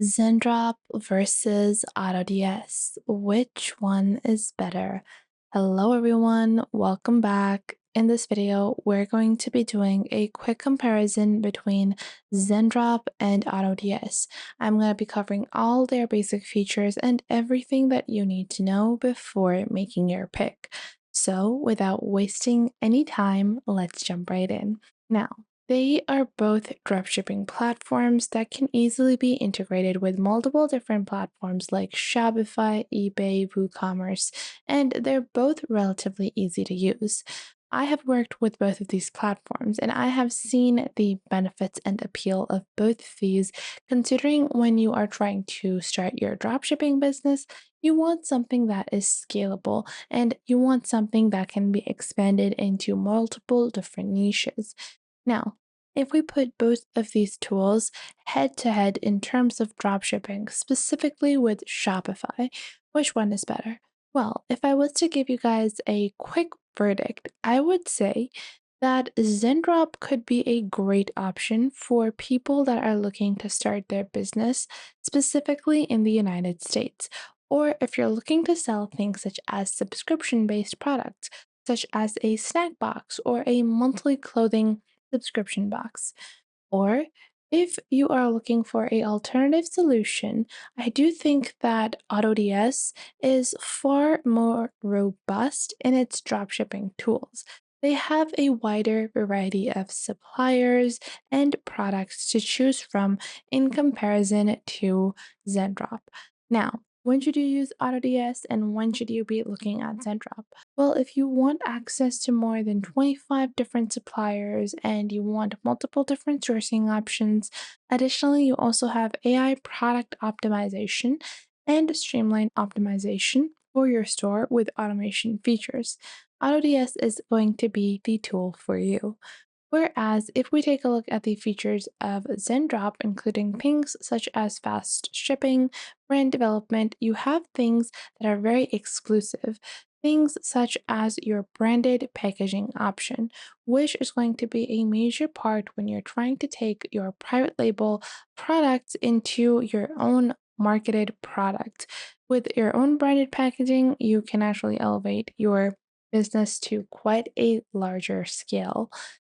Zendrop versus AutoDS. Which one is better? Hello everyone, welcome back. In this video, we're going to be doing a quick comparison between Zendrop and AutoDS. I'm going to be covering all their basic features and everything that you need to know before making your pick. So without wasting any time, let's jump right in. Now, they are both dropshipping platforms that can easily be integrated with multiple different platforms like Shopify, eBay, WooCommerce, and they're both relatively easy to use. I have worked with both of these platforms and I have seen the benefits and appeal of both of these, considering when you are trying to start your dropshipping business, you want something that is scalable and you want something that can be expanded into multiple different niches. Now, if we put both of these tools head to head in terms of dropshipping, specifically with Shopify, which one is better? Well, if I was to give you guys a quick verdict, I would say that Zendrop could be a great option for people that are looking to start their business, specifically in the United States. Or if you're looking to sell things such as subscription based products, such as a snack box or a monthly clothing subscription box. Or if you are looking for a alternative solution, I do think that AutoDS is far more robust in its dropshipping tools. They have a wider variety of suppliers and products to choose from in comparison to Zendrop. Now, when should you use AutoDS and when should you be looking at Zendrop? Well, if you want access to more than 25 different suppliers and you want multiple different sourcing options, additionally, you also have AI product optimization and streamline optimization for your store with automation features. AutoDS is going to be the tool for you. Whereas, if we take a look at the features of Zendrop, including things such as fast shipping, brand development, you have things that are very exclusive. Things such as your branded packaging option, which is going to be a major part when you're trying to take your private label products into your own marketed product. With your own branded packaging, you can actually elevate your business to quite a larger scale.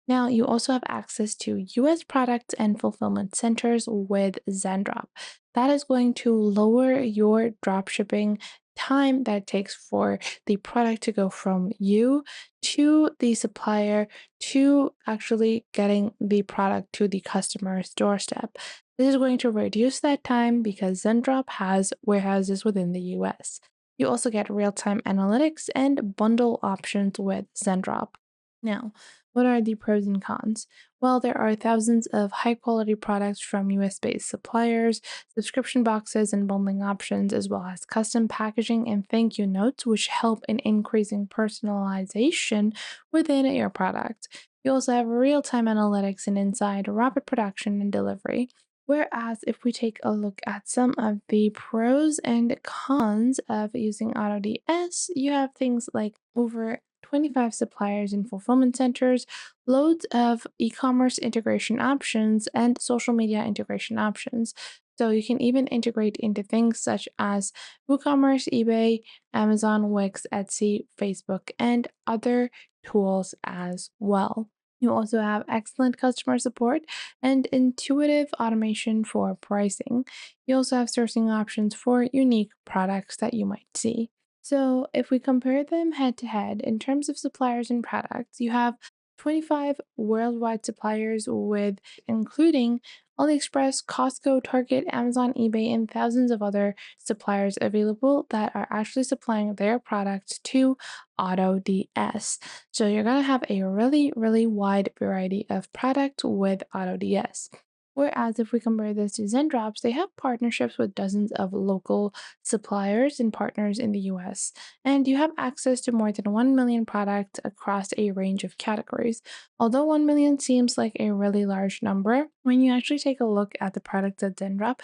Now, you also have access to US products and fulfillment centers with Zendrop. That is going to lower your dropshipping time that it takes for the product to go from you to the supplier to actually getting the product to the customer's doorstep. This is going to reduce that time because Zendrop has warehouses within the US. You also get real time analytics and bundle options with Zendrop. Now, what are the pros and cons? Well, there are thousands of high quality products from US based suppliers, subscription boxes and bundling options, as well as custom packaging and thank you notes, which help in increasing personalization within your product. You also have real time analytics and inside rapid production and delivery. Whereas, if we take a look at some of the pros and cons of using AutoDS, you have things like over 25 suppliers and fulfillment centers, loads of e commerce integration options, and social media integration options. So you can even integrate into things such as WooCommerce, eBay, Amazon, Wix, Etsy, Facebook, and other tools as well. You also have excellent customer support and intuitive automation for pricing. You also have sourcing options for unique products that you might see. So, if we compare them head to head in terms of suppliers and products, you have 25 worldwide suppliers with including AliExpress, Costco, Target, Amazon, eBay, and thousands of other suppliers available that are actually supplying their products to AutoDS. So you're going to have a really wide variety of product with AutoDS. Whereas if we compare this to Zendrops, they have partnerships with dozens of local suppliers and partners in the US, and you have access to more than 1 million products across a range of categories. Although 1 million seems like a really large number, when you actually take a look at the products at Zendrop,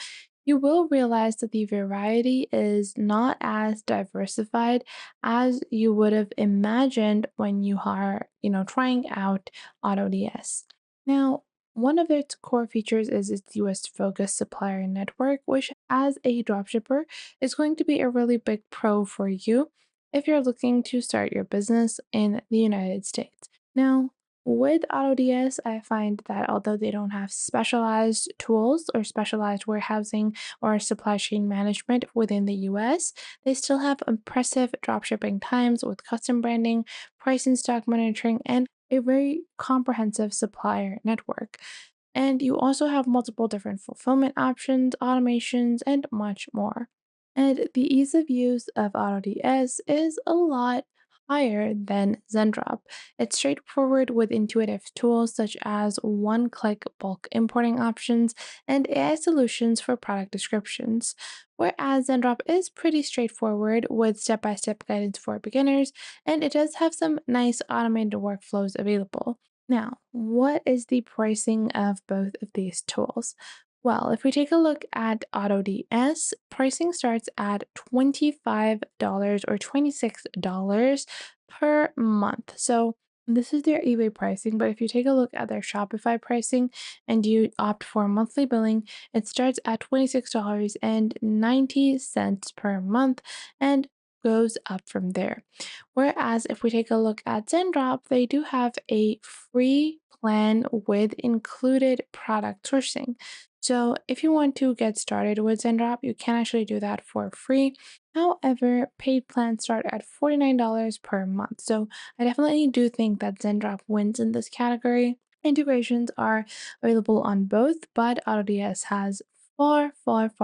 you will realize that the variety is not as diversified as you would have imagined when you are, trying out AutoDS. Now, one of its core features is its US focused supplier network, which, as a dropshipper, is going to be a really big pro for you if you're looking to start your business in the United States. Now, with AutoDS, I find that although they don't have specialized tools or specialized warehousing or supply chain management within the US, they still have impressive dropshipping times with custom branding, price and stock monitoring, and a very comprehensive supplier network. And you also have multiple different fulfillment options, automations, and much more. And the ease of use of AutoDS is a lot higher than Zendrop. It's straightforward with intuitive tools such as one click bulk importing options and AI solutions for product descriptions. Whereas Zendrop is pretty straightforward with step by step guidance for beginners, and it does have some nice automated workflows available. Now, what is the pricing of both of these tools? Well, if we take a look at AutoDS, pricing starts at $25 or $26 per month. So this is their eBay pricing, but if you take a look at their Shopify pricing and you opt for monthly billing, it starts at $26.90 per month and goes up from there. Whereas if we take a look at Zendrop, they do have a free plan with included product sourcing. So if you want to get started with Zendrop, you can actually do that for free. However, paid plans start at $49 per month. So I definitely do think that Zendrop wins in this category. Integrations are available on both, but AutoDS has far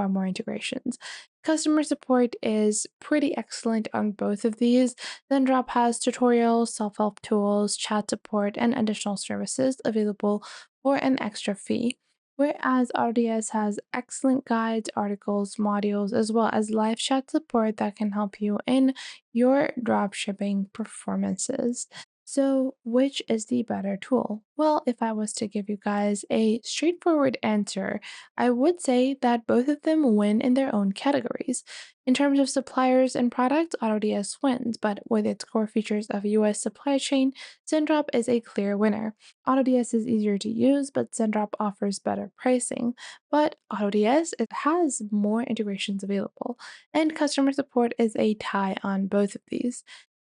more integrations. Customer support is pretty excellent on both of these. Zendrop has tutorials, self help tools, chat support, and additional services available for an extra fee. Whereas RDS has excellent guides, articles, modules, as well as live chat support that can help you in your dropshipping performances. So, which is the better tool? Well, if I was to give you guys a straightforward answer, I would say that both of them win in their own categories. In terms of suppliers and products, AutoDS wins, but with its core features of US supply chain, Zendrop is a clear winner. AutoDS is easier to use, but Zendrop offers better pricing. But AutoDS it has more integrations available, and customer support is a tie on both of these.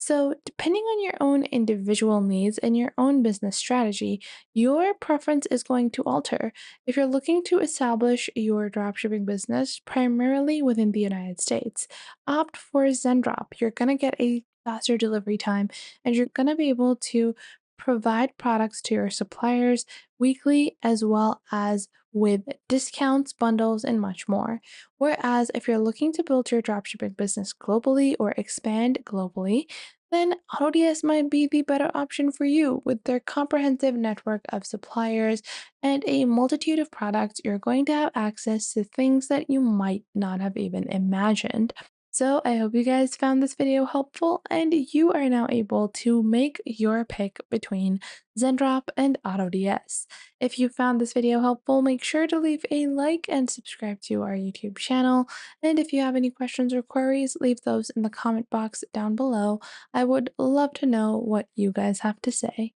So, depending on your own individual needs and your own business strategy, your preference is going to alter. If you're looking to establish your dropshipping business primarily within the United States, opt for Zendrop. You're going to get a faster delivery time and you're going to be able to provide products to your suppliers weekly as well as with discounts, bundles, and much more. Whereas if you're looking to build your dropshipping business globally or expand globally, then AutoDS might be the better option for you with their comprehensive network of suppliers and a multitude of products. You're going to have access to things that you might not have even imagined. So I hope you guys found this video helpful and you are now able to make your pick between Zendrop and AutoDS. If you found this video helpful, make sure to leave a like and subscribe to our YouTube channel. And if you have any questions or queries, leave those in the comment box down below. I would love to know what you guys have to say.